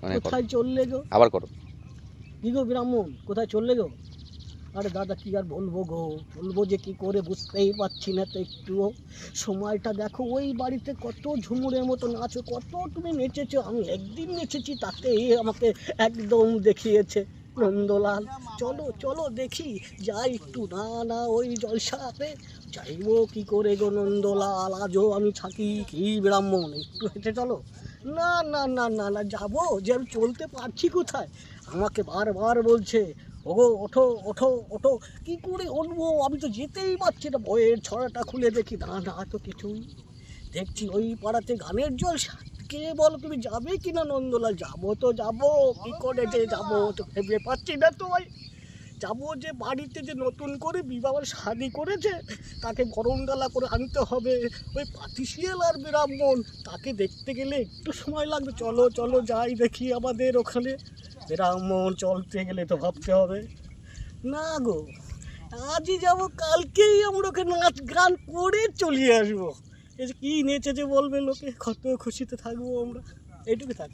মানে কোথায় চললে গো? আবার করো। কি গো ব্রাহ্মণ, কোথায় চললে গো? আরে দাদা কি আর বলবো গো, বলবো যে কি করে বুঝতেই পারছি না তো একটুও। সময়টা দেখো, ওই বাড়িতে কত ঝুমুরের মতো নাচো, কত তুমি নেচেছো, আমি একদিন নেচেছি তাতে আমাকে একদম দেখিয়েছে নন্দলাল। চলো চলো দেখি, যাই একটু। না না, ওই জলসাতে যাইবো কি করে গো নন্দলাল, আজও আমি থাকি কি ব্রাহ্মণ, একটু হেঁটে চলো। না না না না না, যাবো যে, আমি চলতে পারছি কোথায়, আমাকে বারবার বলছে ওগো ওঠো ওঠো ওঠো। কি করে উঠবো, আমি তো যেতেই পারছি না। বইয়ের ছড়াটা খুলে দেখি, না না তো কিছুই। দেখছি ওই পাড়াতে গানের জলসা। কে বলো, তুমি যাবে কি না নন্দলাল? যাবো তো যাবো, কি করে যে যাবো তো ভেবে পাচ্ছি না তো ভাই। যাবো যে বাড়িতে যে নতুন করে বিবাহ শাদি করেছে, তাকে গরমডালা করে আনতে হবে। ওই পাতিশিয়াল আর ব্রাহ্মণ, তাকে দেখতে গেলে একটু সময় লাগবে। চলো চলো যাই দেখি আমাদের ওখানে। ব্রাহ্মণ চলতে গেলে তো ভাবতে হবে। না গো, আজই যাবো, কালকেই আমরা ওকে নাচ গান করে চলে আসবো। এই যে কী নেচেছে বলবে লোকে, কত খুশিতে থাকবো আমরা। এইটুকু থাক।